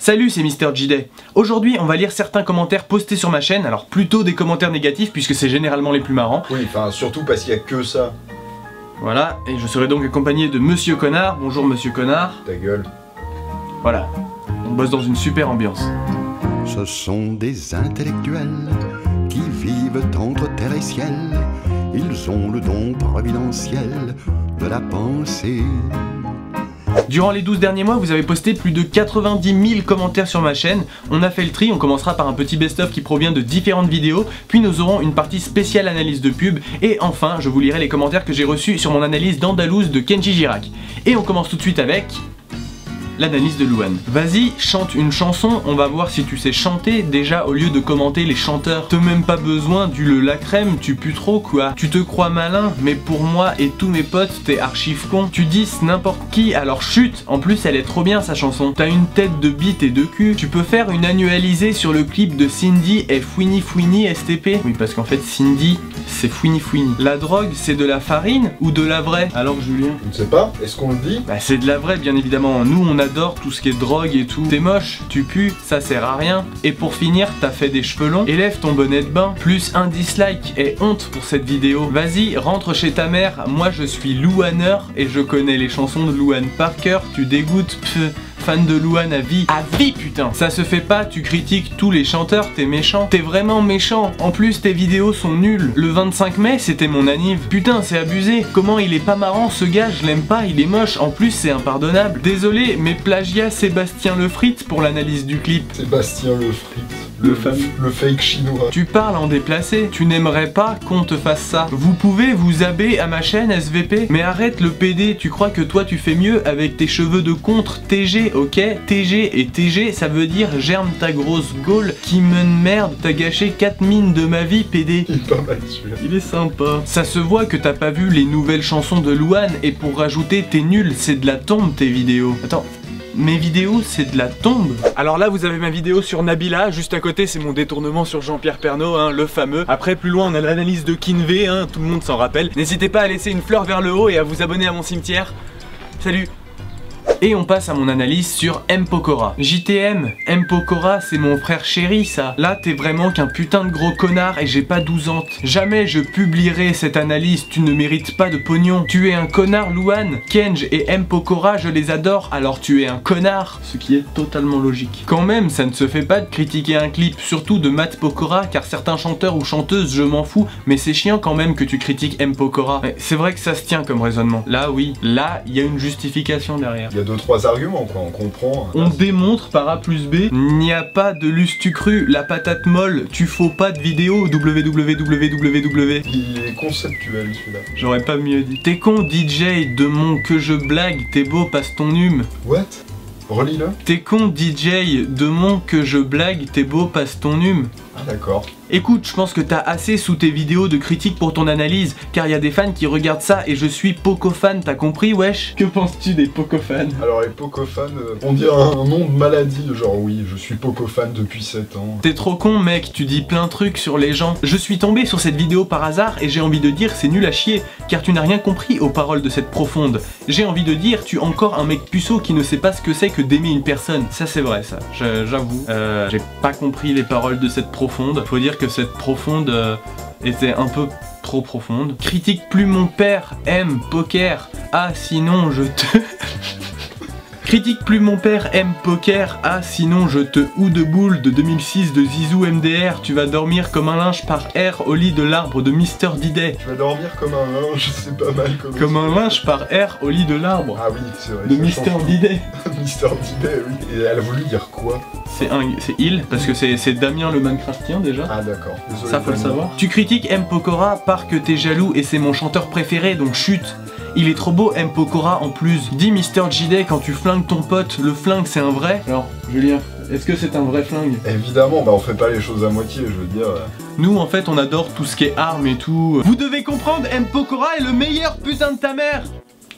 Salut, c'est MrJday. Aujourd'hui, on va lire certains commentaires postés sur ma chaîne, alors plutôt des commentaires négatifs puisque c'est généralement les plus marrants. Oui, enfin surtout parce qu'il y a que ça. Voilà, et je serai donc accompagné de Monsieur Connard. Bonjour Monsieur Connard. Ta gueule. Voilà, on bosse dans une super ambiance. Ce sont des intellectuels qui vivent entre terre et ciel. Ils ont le don providentiel de la pensée. Durant les 12 derniers mois, vous avez posté plus de 90 000 commentaires sur ma chaîne. On a fait le tri, on commencera par un petit best-of qui provient de différentes vidéos, puis nous aurons une partie spéciale analyse de pub, et enfin, je vous lirai les commentaires que j'ai reçus sur mon analyse d'Andalouse de Kenji Girac. Et on commence tout de suite avec l'analyse de Louane. Vas-y, chante une chanson, on va voir si tu sais chanter déjà au lieu de commenter les chanteurs. T'as même pas besoin du le la crème, tu pues trop quoi. Tu te crois malin, mais pour moi et tous mes potes, t'es archive con. Tu dis n'importe qui, alors chute. En plus, elle est trop bien sa chanson. T'as une tête de bite et de cul. Tu peux faire une annualisée sur le clip de Cindy et Fouini Fouini STP. Oui, parce qu'en fait, Cindy, c'est Fouini Fouini. La drogue, c'est de la farine ou de la vraie? Alors Julien? Je ne sais pas, est-ce qu'on le dit? Bah c'est de la vraie bien évidemment. Nous on adore tout ce qui est drogue et tout. T'es moche, tu pues, ça sert à rien. Et pour finir, t'as fait des cheveux longs. Élève ton bonnet de bain. Plus un dislike et honte pour cette vidéo. Vas-y, rentre chez ta mère. Moi je suis Louaneur et je connais les chansons de Louane par cœur. Tu dégoûtes. Fan de Louane à vie putain. Ça se fait pas, tu critiques tous les chanteurs, t'es méchant. T'es vraiment méchant. En plus tes vidéos sont nulles. Le 25 mai c'était mon anniv. Putain c'est abusé. Comment il est pas marrant ce gars, je l'aime pas, il est moche. En plus c'est impardonnable. Désolé mais plagiat Sébastien Le Frites pour l'analyse du clip. Sébastien Le Frites. Le fake chinois. Tu parles en déplacé, tu n'aimerais pas qu'on te fasse ça. Vous pouvez vous abaisser à ma chaîne SVP, mais arrête le PD, tu crois que toi tu fais mieux avec tes cheveux de contre TG, ok? TG et TG ça veut dire germe ta grosse gaule qui me merde, t'as gâché 4 mines de ma vie PD. Il est pas mal celui-là. Il est sympa. Ça se voit que t'as pas vu les nouvelles chansons de Louane et pour rajouter t'es nul, c'est de la tombe tes vidéos. Attends. Mes vidéos, c'est de la tombe. Alors là, vous avez ma vidéo sur Nabila. Juste à côté, c'est mon détournement sur Jean-Pierre Pernaut, hein, le fameux. Après, plus loin, on a l'analyse de Kinvé, hein, tout le monde s'en rappelle. N'hésitez pas à laisser une fleur vers le haut et à vous abonner à mon cimetière. Salut! Et on passe à mon analyse sur M. Pokora. JTM, M. Pokora, c'est mon frère chéri ça. Là t'es vraiment qu'un putain de gros connard et j'ai pas 12 ans. Jamais je publierai cette analyse, tu ne mérites pas de pognon. Tu es un connard Louane. Kenj et M. Pokora je les adore, alors tu es un connard. Ce qui est totalement logique. Quand même ça ne se fait pas de critiquer un clip, surtout de Matt Pokora, car certains chanteurs ou chanteuses je m'en fous, mais c'est chiant quand même que tu critiques M. Pokora. C'est vrai que ça se tient comme raisonnement. Là oui, là il y a une justification derrière. Il y a 2-3 arguments quoi, on comprend. On démontre par A plus B, il n'y a pas de lustu cru, la patate molle, tu faux pas de vidéo www. Il est conceptuel celui-là. J'aurais pas mieux dit. T'es con DJ de mon que je blague, t'es beau passe ton hume. What? Relis-le. T'es con DJ de mon que je blague, t'es beau passe ton hume. Ah d'accord. Écoute, je pense que t'as assez sous tes vidéos de critique pour ton analyse, car il y a des fans qui regardent ça et je suis Pokofan, t'as compris wesh? Que penses-tu des Pokofans? Alors les Pokofans, on dirait un nom de maladie, genre oui, je suis Pokofan depuis 7 ans. T'es trop con mec, tu dis plein de trucs sur les gens. Je suis tombé sur cette vidéo par hasard et j'ai envie de dire c'est nul à chier, car tu n'as rien compris aux paroles de cette profonde. J'ai envie de dire tu es encore un mec puceau qui ne sait pas ce que c'est que d'aimer une personne. Ça c'est vrai ça, j'avoue. J'ai pas compris les paroles de cette profonde. Faut dire que cette profonde était un peu trop profonde. Critique plus mon père aime poker. Ah sinon je te... Critique plus mon père aime poker, ah sinon je te ou de boule de 2006 de Zizou MDR, tu vas dormir comme un linge par air au lit de l'arbre de MrJday. Tu vas dormir comme un linge, c'est pas mal comme un linge par air au lit de l'arbre. Ah oui, c'est vrai. De MrJday. MrJday, oui. Et elle a voulu dire quoi? C'est il, parce que c'est Damien le Minecraftien déjà. Ah d'accord, désolé. Ça faut le savoir. Tu critiques M. Pokora parce que t'es jaloux et c'est mon chanteur préféré, donc chute. Il est trop beau M. Pokora en plus. Dis MrJday quand tu flingues ton pote, le flingue c'est un vrai? Alors, Julien, est-ce que c'est un vrai flingue? Évidemment, bah on fait pas les choses à moitié, je veux dire. Nous en fait on adore tout ce qui est armes et tout. Vous devez comprendre, M. Pokora est le meilleur putain de ta mère!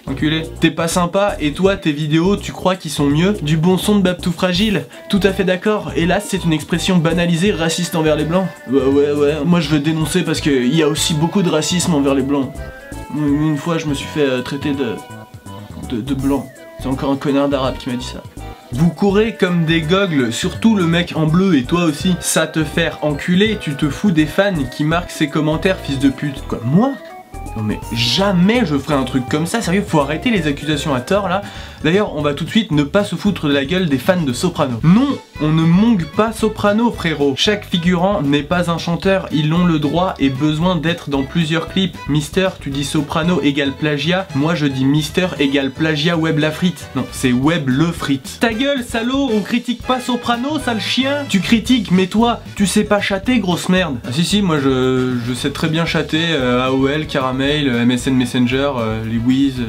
Enculé. T'es pas sympa et toi tes vidéos tu crois qu'ils sont mieux? Du bon son de Babtou Fragile? Tout à fait d'accord. Hélas c'est une expression banalisée raciste envers les blancs. Ouais. Moi je veux dénoncer parce qu'il y a aussi beaucoup de racisme envers les blancs. Une fois je me suis fait traiter de blanc. C'est encore un connard d'arabe qui m'a dit ça. Vous courez comme des gogles, surtout le mec en bleu et toi aussi. Ça te faire enculer, tu te fous des fans qui marquent ses commentaires, fils de pute. Quoi, moi ? Non mais jamais je ferai un truc comme ça, sérieux, faut arrêter les accusations à tort là. D'ailleurs, on va tout de suite ne pas se foutre de la gueule des fans de Soprano. Non, on ne mongue pas Soprano, frérot. Chaque figurant n'est pas un chanteur, ils ont le droit et besoin d'être dans plusieurs clips. Mister, tu dis Soprano égale plagiat, moi je dis Mister égale plagiat Web la frite. Non, c'est Web le frite. Ta gueule, salaud, on critique pas Soprano, sale chien. Tu critiques, mais toi, tu sais pas chatter, grosse merde. Ah si, moi je sais très bien chatter, AOL, Caramel, MSN Messenger, les Wiz.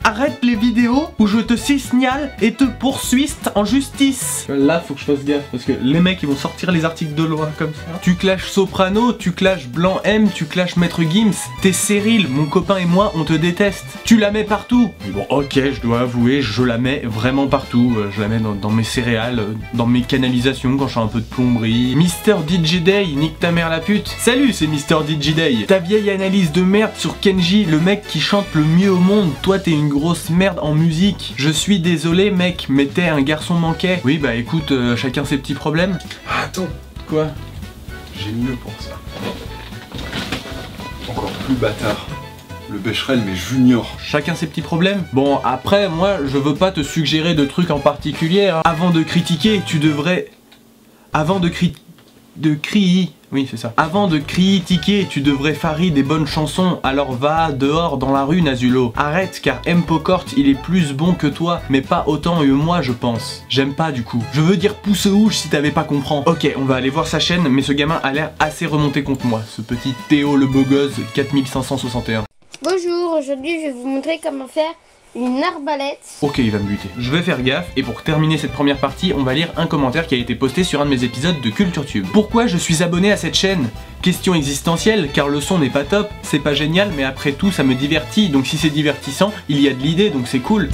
Arrête les vidéos où je te signale et te poursuis en justice. Là faut que je fasse gaffe parce que les mecs ils vont sortir les articles de loi comme ça. Tu clashes Soprano, tu clashes Blanc M, tu clashes Maître Gims. T'es stérile, mon copain et moi on te déteste. Tu la mets partout. Mais bon ok, je dois avouer, je la mets vraiment partout. Je la mets dans mes céréales, dans mes canalisations quand je fais un peu de plomberie. Mister DJ Day, nique ta mère la pute. Salut, c'est Mister DJ Day. Ta vieille analyse de merde sur Kenji, le mec qui chante le mieux au monde. Toi t'es une grosse merde en musique. Je suis désolé mec, mais t'es un garçon manqué. Oui bah écoute, chacun ses petits problèmes. Attends, Quoi? j'ai mieux pour ça. Encore plus bâtard. Le Becherel mais junior. Chacun ses petits problèmes. Bon après moi je veux pas te suggérer de trucs en particulier hein. Avant de critiquer tu devrais... Avant de crier... Oui, c'est ça. Avant de critiquer, tu devrais faire des bonnes chansons, alors va dehors dans la rue, Nazulo. Arrête, car M-Pokort, il est plus bon que toi, mais pas autant que moi, je pense. J'aime pas, du coup. Je veux dire pouce ouche si t'avais pas compris. Ok, on va aller voir sa chaîne, mais ce gamin a l'air assez remonté contre moi. Ce petit Théo le beau gosse, 4561. Bonjour, aujourd'hui je vais vous montrer comment faire une arbalète. Ok, il va me buter. Je vais faire gaffe, et pour terminer cette première partie, on va lire un commentaire qui a été posté sur un de mes épisodes de CultureTube. Pourquoi je suis abonné à cette chaîne? Question existentielle, car le son n'est pas top, c'est pas génial, mais après tout ça me divertit, donc si c'est divertissant, il y a de l'idée, donc c'est cool.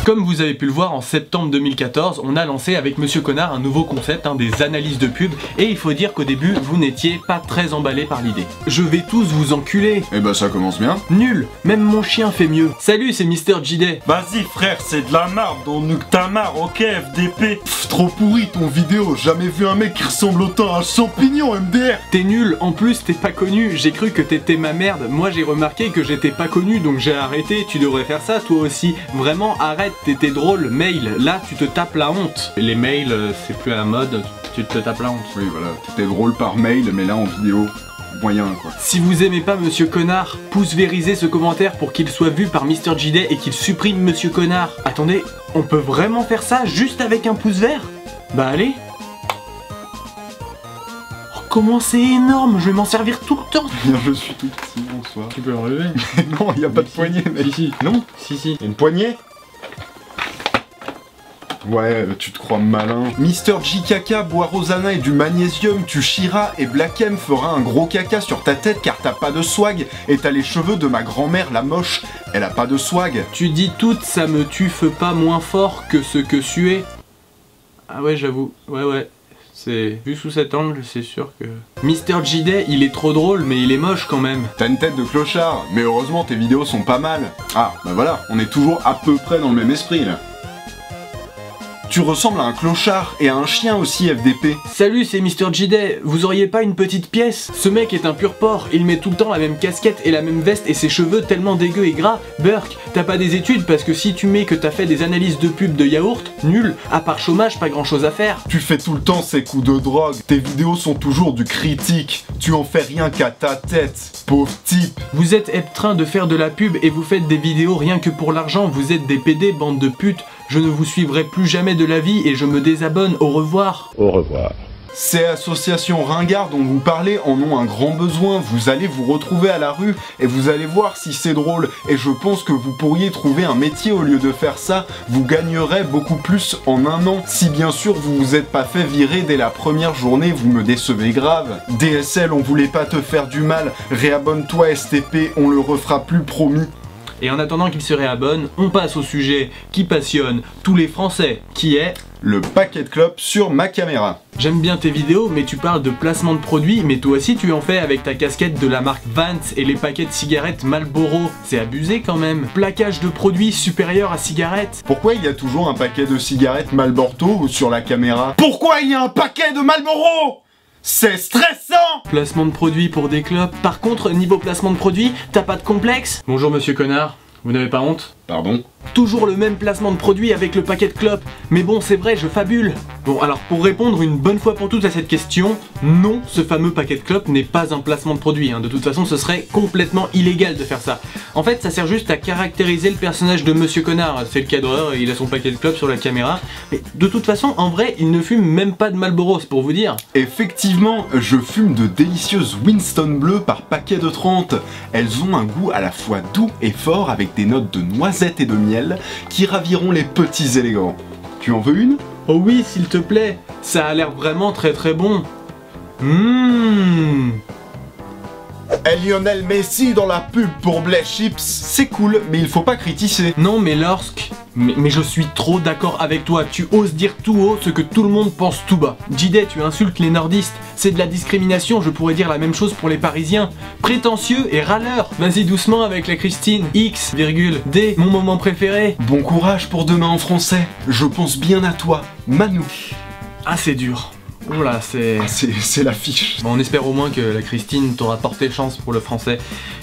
Comme vous avez pu le voir, en septembre 2014, on a lancé avec Monsieur Connard un nouveau concept, des analyses de pub, et il faut dire qu'au début, vous n'étiez pas très emballé par l'idée. Je vais tous vous enculer. Eh bah ça commence bien. Nul, même mon chien fait mieux. Salut, c'est Mister JD. Vas-y frère, c'est de la marde, on nuque ta marre, ok FDP. Pff, trop pourri ton vidéo, jamais vu un mec qui ressemble autant à un champignon MDR. T'es nul, en plus t'es pas connu, j'ai cru que t'étais ma merde. Moi j'ai remarqué que j'étais pas connu, donc j'ai arrêté. Tu devrais faire ça toi aussi. Vraiment, arrête. T'étais drôle, mail, là tu te tapes la honte. Les mails, c'est plus à la mode, tu te tapes la honte. Oui voilà, t'étais drôle par mail, mais là en vidéo, moyen quoi. Si vous aimez pas Monsieur Connard, pouce-vérisez ce commentaire pour qu'il soit vu par Mister JD et qu'il supprime Monsieur Connard. Attendez, on peut vraiment faire ça juste avec un pouce vert? Bah allez. Oh, comment c'est énorme, je vais m'en servir tout le temps. Bien, je suis tout petit, bonsoir. Tu peux le relever. Non, y a pas de poignée mec. Si. Non? Si. Y'a une poignée? Ouais, tu te crois malin. Mister J-Caca boit Rosanna et du magnésium, tu chieras et Black M fera un gros caca sur ta tête car t'as pas de swag et t'as les cheveux de ma grand-mère la moche, elle a pas de swag. Tu dis tout, ça me tuffe pas moins fort que ce que tu es. Ah ouais, j'avoue, ouais. C'est... Vu sous cet angle, c'est sûr que... Mister JD, il est trop drôle, mais il est moche quand même. T'as une tête de clochard, mais heureusement tes vidéos sont pas mal. Ah, bah voilà, on est toujours à peu près dans le même esprit là. Tu ressembles à un clochard et à un chien aussi FDP. Salut, c'est Mister JD, vous auriez pas une petite pièce? Ce mec est un pur porc, il met tout le temps la même casquette et la même veste et ses cheveux tellement dégueux et gras. Burk, t'as pas des études parce que si tu mets que t'as fait des analyses de pub de yaourt, nul, à part chômage, pas grand chose à faire. Tu fais tout le temps ces coups de drogue, tes vidéos sont toujours du critique, tu en fais rien qu'à ta tête, pauvre type. Vous êtes train de faire de la pub et vous faites des vidéos rien que pour l'argent, vous êtes des PD, bande de putes. Je ne vous suivrai plus jamais de la vie et je me désabonne, au revoir. Au revoir. Ces associations ringards dont vous parlez en ont un grand besoin, vous allez vous retrouver à la rue et vous allez voir si c'est drôle et je pense que vous pourriez trouver un métier au lieu de faire ça, vous gagnerez beaucoup plus en un an. Si bien sûr vous vous êtes pas fait virer dès la première journée, vous me décevez grave. DSL, on voulait pas te faire du mal, réabonne-toi STP, on le refera plus promis. Et en attendant qu'il se réabonne, on passe au sujet qui passionne tous les Français, qui est... le paquet de clopes sur ma caméra. J'aime bien tes vidéos, mais tu parles de placement de produits, mais toi aussi tu en fais avec ta casquette de la marque Vance et les paquets de cigarettes Marlboro. C'est abusé quand même. Plaquage de produits supérieur à cigarettes. Pourquoi il y a toujours un paquet de cigarettes Marlboro sur la caméra? Pourquoi il y a un paquet de Marlboro? C'est stressant! Placement de produits pour des clopes. Par contre, niveau placement de produits, t'as pas de complexe? Bonjour monsieur connard, vous n'avez pas honte? Pardon? Toujours le même placement de produit avec le paquet de clopes. Mais bon, c'est vrai, je fabule. Bon, alors pour répondre une bonne fois pour toutes à cette question, non, ce fameux paquet de clopes n'est pas un placement de produit. De toute façon, ce serait complètement illégal de faire ça. En fait, ça sert juste à caractériser le personnage de Monsieur Connard. C'est le cadreur, il a son paquet de clopes sur la caméra. Mais de toute façon, en vrai, il ne fume même pas de Marlboro, c'est pour vous dire. Effectivement, je fume de délicieuses Winston bleues par paquet de 30. Elles ont un goût à la fois doux et fort avec des notes de noisettes et de miel qui raviront les petits élégants. Tu en veux une? Oh oui, s'il te plaît, ça a l'air vraiment très très bon. Et Lionel Messi dans la pub pour Blay Chips, c'est cool, mais il faut pas critiquer. Non mais lorsque... Mais je suis trop d'accord avec toi, tu oses dire tout haut ce que tout le monde pense tout bas. JD, tu insultes les nordistes, c'est de la discrimination, je pourrais dire la même chose pour les parisiens. Prétentieux et râleur. Vas-y doucement avec la Christine. X, D, mon moment préféré. Bon courage pour demain en français, je pense bien à toi, Manou. Ah c'est dur. Oula, c'est... Ah, c'est l'affiche. Bon, on espère au moins que la Christine t'aura porté chance pour le français.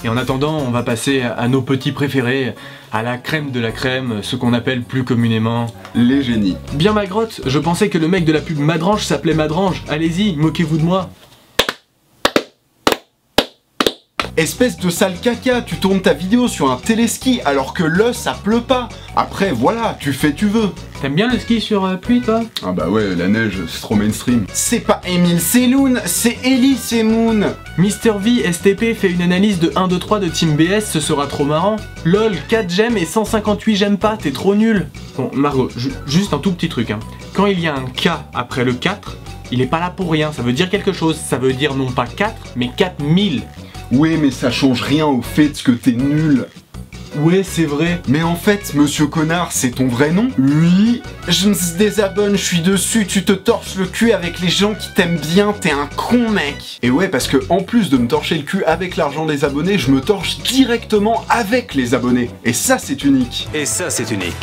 Et en attendant, on va passer à nos petits préférés, à la crème de la crème, ce qu'on appelle plus communément... les génies. Bien ma grotte, je pensais que le mec de la pub Madrange s'appelait Madrange. Allez-y, moquez-vous de moi. Espèce de sale caca, tu tournes ta vidéo sur un téléski alors que là ça pleut pas. Après voilà, tu fais tu veux. T'aimes bien le ski sur pluie toi? Ah bah ouais, la neige c'est trop mainstream. C'est pas Emile Seloun, c'est Ellie Semoun. Mr V STP fait une analyse de 1, 2, 3 de Team BS, ce sera trop marrant. LOL, 4 j'aime et 158 j'aime pas, t'es trop nul. Bon Margot, juste un tout petit truc. Quand il y a un K après le 4, il est pas là pour rien, ça veut dire quelque chose. Ça veut dire non pas 4, mais 4000. Oui, mais ça change rien au fait que t'es nul. Ouais, c'est vrai. Mais en fait, Monsieur Connard, c'est ton vrai nom? Oui. Je me désabonne, je suis dessus, tu te torches le cul avec les gens qui t'aiment bien, t'es un con mec. Et ouais, parce que en plus de me torcher le cul avec l'argent des abonnés, je me torche directement avec les abonnés. Et ça, c'est unique.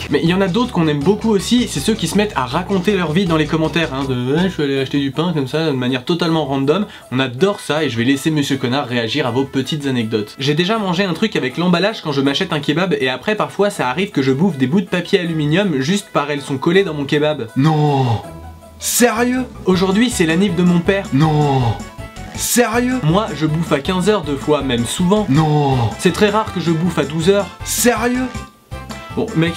Mais il y en a d'autres qu'on aime beaucoup aussi, c'est ceux qui se mettent à raconter leur vie dans les commentaires. Je suis allé acheter du pain comme ça, de manière totalement random. On adore ça et je vais laisser Monsieur Connard réagir à vos petites anecdotes. J'ai déjà mangé un truc avec l'emballage quand je m'achète un kebab et après parfois ça arrive que je bouffe des bouts de papier aluminium juste par elles sont collées dans mon kebab. Non. Sérieux? Aujourd'hui c'est l'anniv de mon père. Non. Sérieux? Moi je bouffe à 15h deux fois, même souvent. Non. C'est très rare que je bouffe à 12h. Sérieux? Bon mec,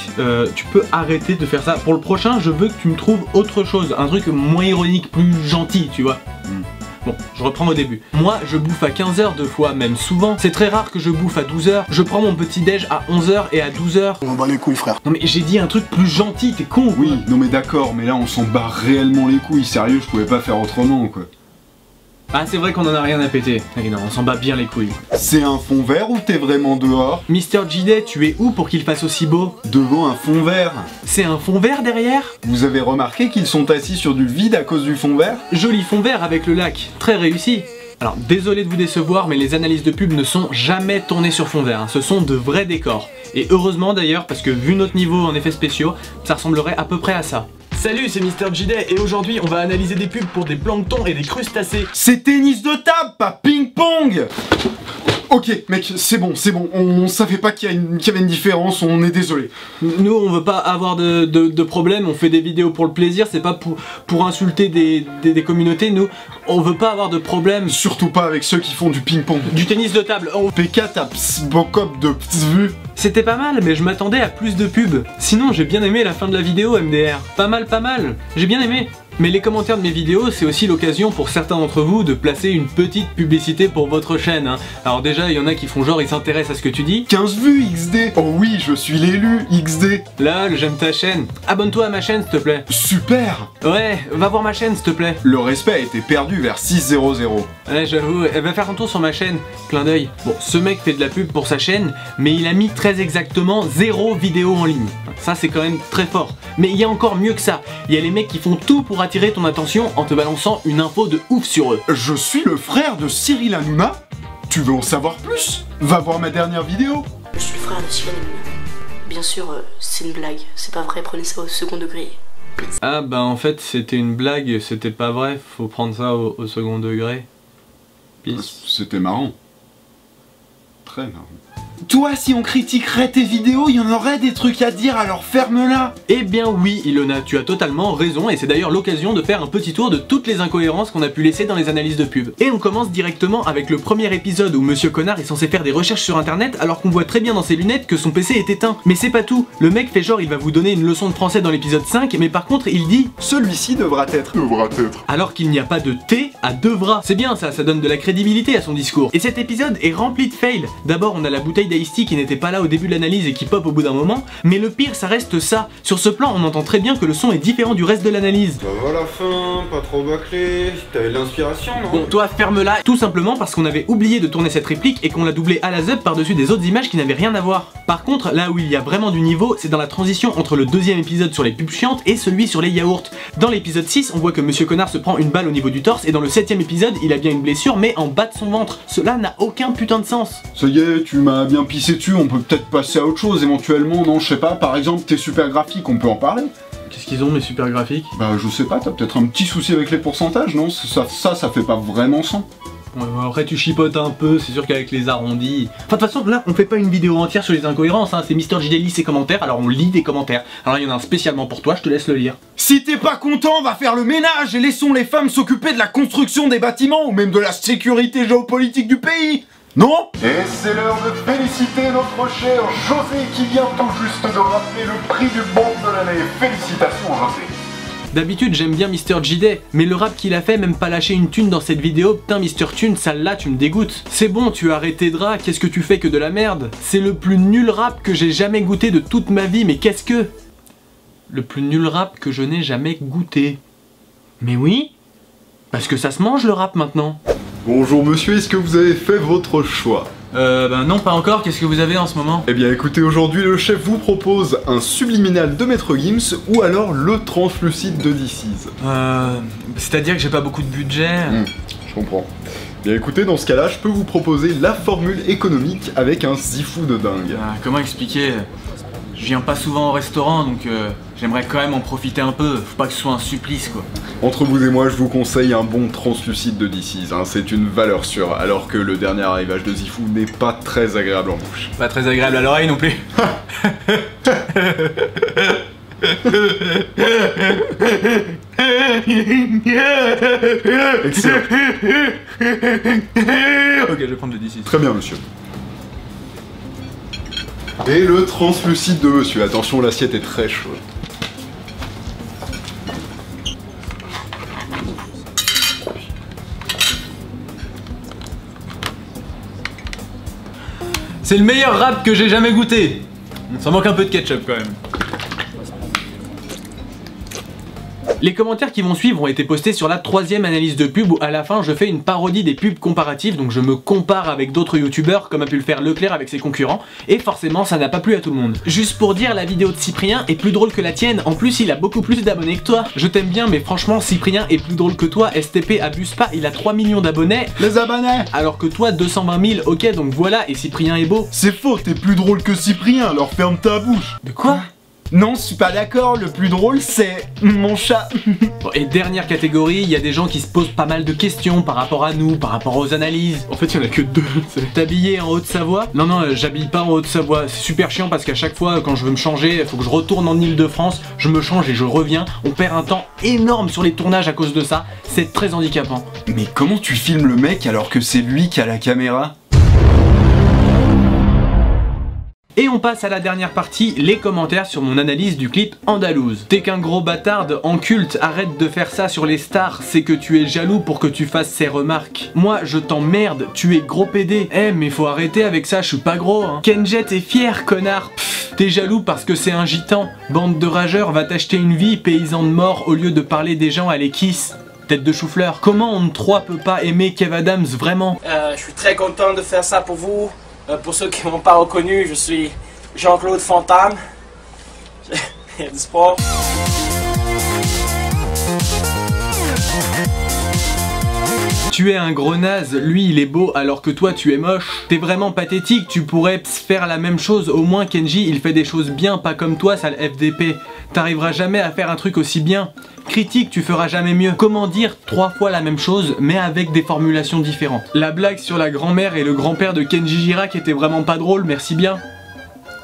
tu peux arrêter de faire ça. Pour le prochain, je veux que tu me trouves autre chose, un truc moins ironique, plus gentil, tu vois. Bon, je reprends au début. Moi, je bouffe à 15h deux fois, même souvent. C'est très rare que je bouffe à 12h. Je prends mon petit déj à 11h et à 12h. On bat les couilles, frère. Non mais j'ai dit un truc plus gentil, t'es con ou quoi? Oui, non mais d'accord, mais là on s'en bat réellement les couilles, sérieux, je pouvais pas faire autrement quoi. Ah c'est vrai qu'on en a rien à péter. Ok non, on s'en bat bien les couilles. C'est un fond vert ou t'es vraiment dehors? Mr. JD, tu es où pour qu'il fasse aussi beau? Devant un fond vert. C'est un fond vert derrière? Vous avez remarqué qu'ils sont assis sur du vide à cause du fond vert? Joli fond vert avec le lac, très réussi. Alors désolé de vous décevoir, mais les analyses de pub ne sont jamais tournées sur fond vert, ce sont de vrais décors. Et heureusement d'ailleurs, parce que vu notre niveau en effets spéciaux, ça ressemblerait à peu près à ça. Salut, c'est Mr. JD et aujourd'hui on va analyser des pubs pour des planctons et des crustacés. C'est tennis de table, pas ping-pong! Ok, mec, c'est bon, on savait pas qu'il y avait une différence, on est désolé. Nous, on veut pas avoir de problème, on fait des vidéos pour le plaisir, c'est pas pour insulter des communautés, nous, on veut pas avoir de problème. Surtout pas avec ceux qui font du ping-pong. Du tennis de table, PK t'as bocop de vu. C'était pas mal, mais je m'attendais à plus de pubs. Sinon, j'ai bien aimé la fin de la vidéo, MDR. Pas mal, j'ai bien aimé. Mais les commentaires de mes vidéos, c'est aussi l'occasion pour certains d'entre vous de placer une petite publicité pour votre chaîne. Alors déjà, il y en a qui font genre, ils s'intéressent à ce que tu dis. 15 vues XD. Oh oui, je suis l'élu XD. Lol, j'aime ta chaîne. Abonne-toi à ma chaîne, s'il te plaît. Super. Ouais, va voir ma chaîne, s'il te plaît. Le respect a été perdu vers 6.00. Ouais, j'avoue, elle va faire un tour sur ma chaîne, clin d'œil. Bon, ce mec fait de la pub pour sa chaîne, mais il a mis très exactement 0 vidéo en ligne. Ça, c'est quand même très fort. Mais il y a encore mieux que ça. Il y a les mecs qui font tout pour attirer ton attention en te balançant une info de ouf sur eux. Je suis le frère de Cyril Hanouna. Tu veux en savoir plus? Va voir ma dernière vidéo. Je suis le frère de Cyril Hanouna. Bien sûr, c'est une blague. C'est pas vrai, prenez ça au second degré. Ah bah en fait, c'était une blague, c'était pas vrai. Faut prendre ça au second degré. Peace. C'était marrant. Très marrant. Toi, si on critiquerait tes vidéos, il y en aurait des trucs à dire, alors ferme-la. Eh bien oui, Ilona, tu as totalement raison, et c'est d'ailleurs l'occasion de faire un petit tour de toutes les incohérences qu'on a pu laisser dans les analyses de pub. Et on commence directement avec le premier épisode où Monsieur Connard est censé faire des recherches sur internet alors qu'on voit très bien dans ses lunettes que son PC est éteint. Mais c'est pas tout, le mec fait genre il va vous donner une leçon de français dans l'épisode 5, mais par contre il dit Celui-ci devra être. Alors qu'il n'y a pas de T à devra. C'est bien ça, ça donne de la crédibilité à son discours. Et cet épisode est rempli de fails. D'abord on a la bouteille d'Ice-T qui n'était pas là au début de l'analyse et qui pop au bout d'un moment, mais le pire ça reste ça. Sur ce plan on entend très bien que le son est différent du reste de l'analyse. Bah voilà la fin, pas trop bâclé, t'avais de l'inspiration non? Bon toi ferme-la, tout simplement parce qu'on avait oublié de tourner cette réplique et qu'on l'a doublé à la ZUP par-dessus des autres images qui n'avaient rien à voir. Par contre là où il y a vraiment du niveau, c'est dans la transition entre le deuxième épisode sur les pubs chiantes et celui sur les yaourts. Dans l'épisode 6 on voit que Monsieur Connard se prend une balle au niveau du torse et dans le 7ème épisode il a bien une blessure mais en bas de son ventre. Cela n'a aucun putain de sens. Ça y est, tu m'as bien pissé dessus, on peut peut-être passer à autre chose éventuellement, non, je sais pas, par exemple tes super graphiques, on peut en parler? Qu'est-ce qu'ils ont mes super graphiques? Bah je sais pas, t'as peut-être un petit souci avec les pourcentages, non? Ça fait pas vraiment 100. Ouais, après tu chipotes un peu, c'est sûr qu'avec les arrondis... Enfin de toute façon là on fait pas une vidéo entière sur les incohérences, hein. C'est MrJD lit ses commentaires, alors on lit des commentaires. Alors il y en a un spécialement pour toi, je te laisse le lire. Si t'es pas content, va faire le ménage et laissons les femmes s'occuper de la construction des bâtiments ou même de la sécurité géopolitique du pays. Non? Et c'est l'heure de féliciter notre cher José qui vient tout juste de rappeler le prix du monde de l'année. Félicitations José. D'habitude j'aime bien MrJD, mais le rap qu'il a fait, même pas lâcher une thune dans cette vidéo, putain Mr Thune, celle-là tu me dégoûtes. C'est bon, tu as arrêté de rap, qu'est-ce que tu fais que de la merde? C'est le plus nul rap que j'ai jamais goûté de toute ma vie, mais qu'est-ce que... Le plus nul rap que je n'ai jamais goûté. Mais oui, parce que ça se mange le rap maintenant. Bonjour monsieur, est-ce que vous avez fait votre choix? Ben non pas encore, qu'est-ce que vous avez en ce moment? Eh bien écoutez, aujourd'hui le chef vous propose un subliminal de Maître Gims ou alors le translucide de DC's. C'est-à-dire que j'ai pas beaucoup de budget. Je comprends. Bien écoutez, dans ce cas-là, je peux vous proposer la formule économique avec un zifu de dingue. Comment expliquer? Je viens pas souvent au restaurant donc j'aimerais quand même en profiter un peu, faut pas que ce soit un supplice quoi. Entre vous et moi, je vous conseille un bon translucide de DC's, hein. C'est une valeur sûre, alors que le dernier arrivage de Zifu n'est pas très agréable en bouche. Pas très agréable à l'oreille non plus. Excellent. Ok, je vais prendre le DC's. Très bien, monsieur. Et le translucide de monsieur. Attention, l'assiette est très chaude. C'est le meilleur rap que j'ai jamais goûté. Ça manque un peu de ketchup quand même. Les commentaires qui vont suivre ont été postés sur la 3ème analyse de pub où à la fin je fais une parodie des pubs comparatives, donc je me compare avec d'autres youtubeurs comme a pu le faire Leclerc avec ses concurrents, et forcément ça n'a pas plu à tout le monde. Juste pour dire, la vidéo de Cyprien est plus drôle que la tienne, en plus il a beaucoup plus d'abonnés que toi. Je t'aime bien mais franchement Cyprien est plus drôle que toi, STP abuse pas, il a 3 millions d'abonnés. Les abonnés. Alors que toi 220 000, ok donc voilà, et Cyprien est beau. C'est faux, t'es plus drôle que Cyprien, alors ferme ta bouche. De quoi? Non, je suis pas d'accord, le plus drôle c'est mon chat. Bon, et dernière catégorie, il y a des gens qui se posent pas mal de questions par rapport à nous, par rapport aux analyses. En fait, il y en a que 2. T'habiller en Haute-Savoie? Non, non, j'habille pas en Haute-Savoie. C'est super chiant parce qu'à chaque fois, quand je veux me changer, il faut que je retourne en Ile-de-France, je me change et je reviens. On perd un temps énorme sur les tournages à cause de ça. C'est très handicapant. Mais comment tu filmes le mec alors que c'est lui qui a la caméra? Et on passe à la dernière partie, les commentaires sur mon analyse du clip Andalouse. T'es qu'un gros bâtard en culte, arrête de faire ça sur les stars, c'est que tu es jaloux pour que tu fasses ces remarques. Moi je t'emmerde, tu es gros PD. Eh mais faut arrêter avec ça, je suis pas gros hein. Kenjet est fier connard. Pfff, t'es jaloux parce que c'est un gitan. Bande de rageurs, va t'acheter une vie, paysan de mort, au lieu de parler des gens à les kiss. tête de chou-fleur. Comment on 3 peut pas aimer Kev Adams vraiment? Je suis très content de faire ça pour vous. Pour ceux qui m'ont pas reconnu, je suis Jean-Claude Fontaine. Il y a du sport. Tu es un gros naze, lui il est beau alors que toi tu es moche. T'es vraiment pathétique, tu pourrais faire la même chose. Au moins Kenji il fait des choses bien, pas comme toi sale FDP. T'arriveras jamais à faire un truc aussi bien. Critique, tu feras jamais mieux. Comment dire 3 fois la même chose mais avec des formulations différentes. La blague sur la grand-mère et le grand-père de Kenji Girac était vraiment pas drôle, merci bien.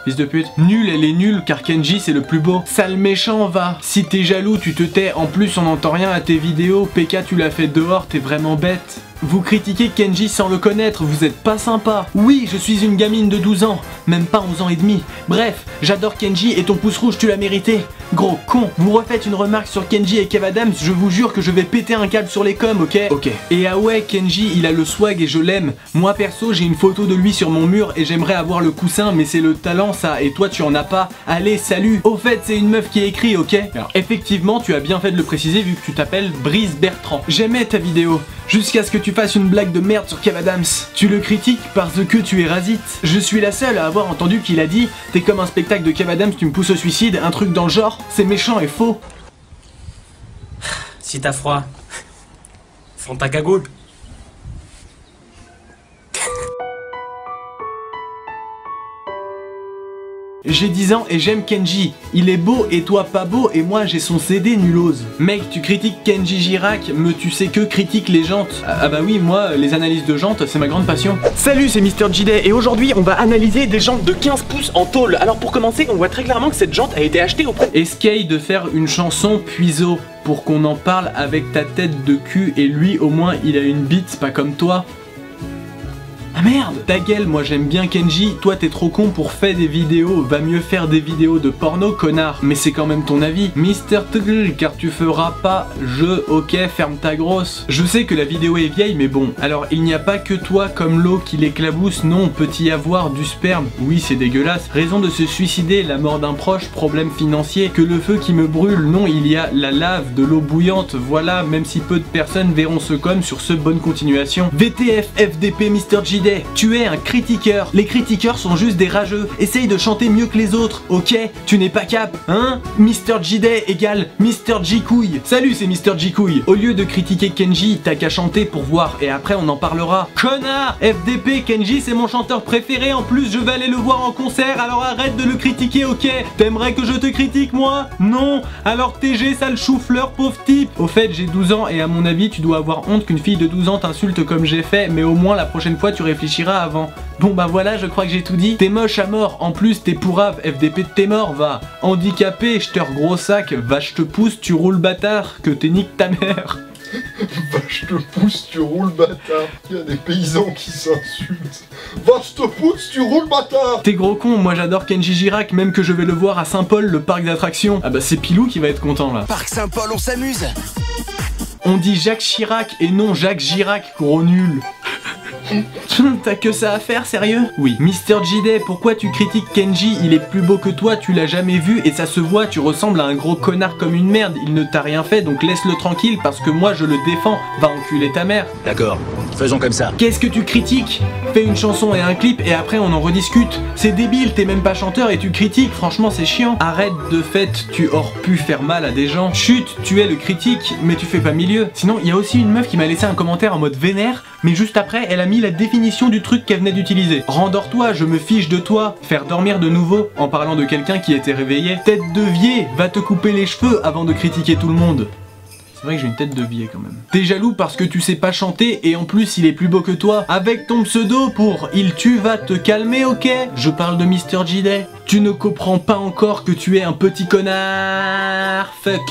Fils de pute. Nul, elle est nulle car Kenji c'est le plus beau. Sale méchant, va. Si t'es jaloux, tu te tais. En plus, on n'entend rien à tes vidéos. PK, tu l'as fait dehors, t'es vraiment bête. Vous critiquez Kenji sans le connaître, vous êtes pas sympa. Oui, je suis une gamine de 12 ans, même pas 11 ans et demi. Bref, j'adore Kenji et ton pouce rouge tu l'as mérité. Gros con, vous refaites une remarque sur Kenji et Kev Adams, je vous jure que je vais péter un câble sur les coms, ok? Ok. Et ah ouais, Kenji, il a le swag et je l'aime. Moi perso, j'ai une photo de lui sur mon mur et j'aimerais avoir le coussin, mais c'est le talent ça, et toi tu en as pas. Allez, salut. Au fait, c'est une meuf qui écrit, ok? Alors effectivement, tu as bien fait de le préciser vu que tu t'appelles Brice Bertrand. J'aimais ta vidéo, jusqu'à ce que tu fasses une blague de merde sur Kev Adams. Tu le critiques parce que tu es rasite. Je suis la seule à avoir entendu qu'il a dit « T'es comme un spectacle de Kev Adams, tu me pousses au suicide », un truc dans le genre. C'est méchant et faux. Si t'as froid, fends ta cagoule. J'ai 10 ans et j'aime Kenji. Il est beau et toi pas beau et moi j'ai son CD nullose. Mec, tu critiques Kenji Girac, mais tu sais que critique les jantes. Ah bah oui, moi les analyses de jantes c'est ma grande passion. Salut, c'est Mr. JD et aujourd'hui on va analyser des jantes de 15 pouces en tôle. Alors pour commencer, on voit très clairement que cette jante a été achetée auprès... Essaye de faire une chanson Puiseau pour qu'on en parle avec ta tête de cul et lui au moins il a une bite, pas comme toi. Ah merde! Ta gueule, moi j'aime bien Kenji, toi t'es trop con pour faire des vidéos, va mieux faire des vidéos de porno connard, mais c'est quand même ton avis. Mr. Tuggle, car tu feras pas jeu, ok, ferme ta grosse. Je sais que la vidéo est vieille mais bon, alors il n'y a pas que toi comme l'eau qui l'éclabousse, non, peut y avoir du sperme, oui c'est dégueulasse, raison de se suicider, la mort d'un proche, problème financier, que le feu qui me brûle, non il y a la lave, de l'eau bouillante, voilà, même si peu de personnes verront ce com sur ce bonne continuation. VTF, FDP, Mr. JD, tu es un critiqueur. Les critiqueurs sont juste des rageux. Essaye de chanter mieux que les autres, ok? Tu n'es pas cap, hein? Mr. JD égale Mr. J Couille. Salut, c'est Mr. J Couille. Au lieu de critiquer Kenji, t'as qu'à chanter pour voir et après on en parlera. Connard! FDP, Kenji c'est mon chanteur préféré. En plus, je vais aller le voir en concert. Alors arrête de le critiquer, ok? T'aimerais que je te critique, moi? Non? Alors TG, sale chou-fleur, pauvre type. Au fait, j'ai 12 ans et à mon avis, tu dois avoir honte qu'une fille de 12 ans t'insulte comme j'ai fait. Mais au moins, la prochaine fois, tu réfléchiras avant. Bon bah voilà, je crois que j'ai tout dit. T'es moche à mort, en plus t'es pourrave, FDP de t'es mort, va. Handicapé, j'te gros sac, vache te pousse, tu roules bâtard, que t'es nique ta mère. Vache te pousse, tu roules bâtard. Il y a des paysans qui s'insultent. Vache te pousse, tu roules bâtard. T'es gros con, moi j'adore Kenji Girac, même que je vais le voir à Saint-Paul, le parc d'attractions. Ah bah c'est Pilou qui va être content là. Parc Saint-Paul, on s'amuse. On dit Jacques Chirac et non Jacques Girac, gros nul. T'as que ça à faire, sérieux? Oui. Mr. JD, pourquoi tu critiques Kenji? Il est plus beau que toi, tu l'as jamais vu et ça se voit, tu ressembles à un gros connard comme une merde. Il ne t'a rien fait, donc laisse-le tranquille parce que moi je le défends. Va enculer ta mère. D'accord, faisons comme ça. Qu'est-ce que tu critiques? Fais une chanson et un clip et après on en rediscute. C'est débile, t'es même pas chanteur et tu critiques, franchement c'est chiant. Arrête de fait, tu aurais pu faire mal à des gens. Chut, tu es le critique, mais tu fais pas milieu. Sinon, il y a aussi une meuf qui m'a laissé un commentaire en mode vénère, mais juste après, elle a mis la définition du truc qu'elle venait d'utiliser. Rendors-toi, je me fiche de toi. Faire dormir de nouveau, en parlant de quelqu'un qui était réveillé. Tête de vieux, va te couper les cheveux avant de critiquer tout le monde. C'est vrai que j'ai une tête de vieux quand même. T'es jaloux parce que tu sais pas chanter et en plus il est plus beau que toi. Avec ton pseudo pour il tu vas te calmer, ok? Je parle de Mr. JD. Tu ne comprends pas encore que tu es un petit connard. Fuck.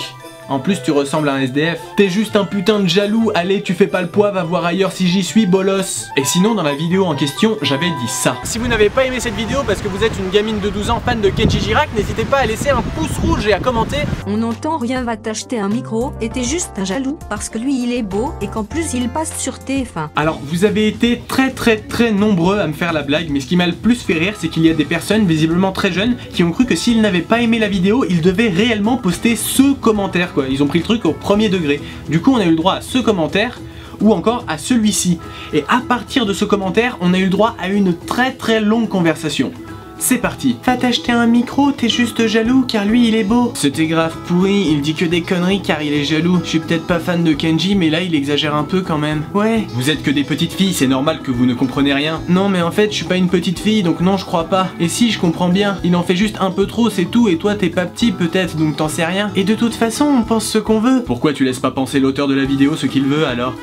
En plus tu ressembles à un SDF. T'es juste un putain de jaloux, allez tu fais pas le poids, va voir ailleurs si j'y suis, bolos. Et sinon dans la vidéo en question, j'avais dit ça. Si vous n'avez pas aimé cette vidéo parce que vous êtes une gamine de 12 ans fan de Kenji Girac, n'hésitez pas à laisser un pouce rouge et à commenter. On n'entend rien, va t'acheter un micro et t'es juste un jaloux parce que lui il est beau et qu'en plus il passe sur TF1. Alors vous avez été très nombreux à me faire la blague, mais ce qui m'a le plus fait rire c'est qu'il y a des personnes visiblement très jeunes qui ont cru que s'ils n'avaient pas aimé la vidéo, ils devaient réellement poster ce commentaire. quoi. Ils ont pris le truc au premier degré. Du coup, on a eu le droit à ce commentaire ou encore à celui-ci. Et à partir de ce commentaire, on a eu le droit à une très longue conversation. C'est parti. Va t'acheter un micro, t'es juste jaloux car lui il est beau. C'était grave pourri, il dit que des conneries car il est jaloux. Je suis peut-être pas fan de Kenji mais là il exagère un peu quand même. Ouais. Vous êtes que des petites filles, c'est normal que vous ne comprenez rien. Non mais en fait je suis pas une petite fille donc non je crois pas. Et si je comprends bien, il en fait juste un peu trop c'est tout et toi t'es pas petit peut-être donc t'en sais rien. Et de toute façon on pense ce qu'on veut. Pourquoi tu laisses pas penser l'auteur de la vidéo ce qu'il veut alors?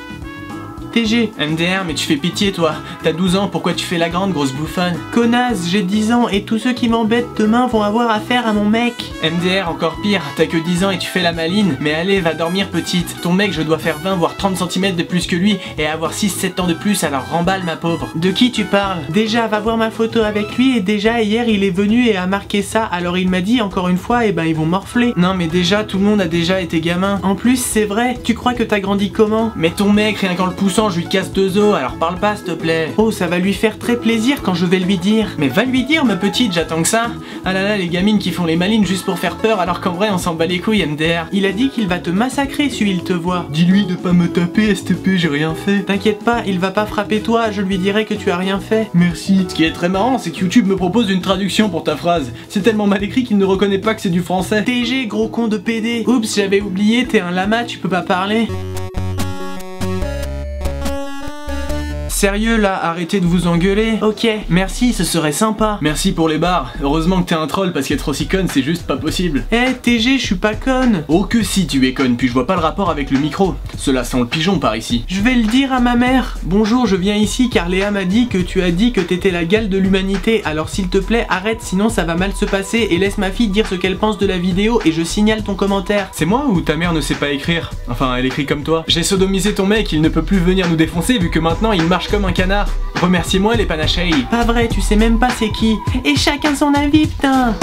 TG, MDR, mais tu fais pitié toi. T'as 12 ans, pourquoi tu fais la grande grosse bouffonne? Connasse, j'ai 10 ans et tous ceux qui m'embêtent demain vont avoir affaire à mon mec. MDR, encore pire, t'as que 10 ans et tu fais la maline. Mais allez, va dormir petite. Ton mec, je dois faire 20 voire 30 cm de plus que lui et avoir 6-7 ans de plus, alors remballe ma pauvre. De qui tu parles? Déjà, va voir ma photo avec lui et déjà hier il est venu et a marqué ça. Alors il m'a dit encore une fois, et ben ils vont morfler. Non mais déjà, tout le monde a déjà été gamin. En plus, c'est vrai, tu crois que t'as grandi comment? Mais ton mec, rien qu'en le poussant, je lui casse 2 os, alors parle pas s'il te plaît. Oh, ça va lui faire très plaisir quand je vais lui dire. Mais va lui dire ma petite, j'attends que ça. Ah là là, les gamines qui font les malines juste pour faire peur alors qu'en vrai on s'en bat les couilles MDR. Il a dit qu'il va te massacrer si il te voit. Dis-lui de pas me taper STP, j'ai rien fait. T'inquiète pas, il va pas frapper toi, je lui dirai que tu as rien fait. Merci. Ce qui est très marrant, c'est que YouTube me propose une traduction pour ta phrase. C'est tellement mal écrit qu'il ne reconnaît pas que c'est du français. TG, gros con de PD. Oups, j'avais oublié, t'es un lama, tu peux pas parler. Sérieux là, arrêtez de vous engueuler. Ok, merci, ce serait sympa. Merci pour les barres. Heureusement que t'es un troll parce qu'être aussi conne c'est juste pas possible. Eh TG, je suis pas conne. Oh que si tu es conne, puis je vois pas le rapport avec le micro. Cela sent le pigeon par ici. Je vais le dire à ma mère. Bonjour, je viens ici car Léa m'a dit que tu as dit que t'étais la gale de l'humanité. Alors s'il te plaît, arrête, sinon ça va mal se passer et laisse ma fille dire ce qu'elle pense de la vidéo et je signale ton commentaire. C'est moi ou ta mère ne sait pas écrire? Enfin, elle écrit comme toi. J'ai sodomisé ton mec, il ne peut plus venir nous défoncer vu que maintenant il marche comme un canard. Remerciez-moi les panachés. Pas vrai, tu sais même pas c'est qui. Et chacun son avis, putain.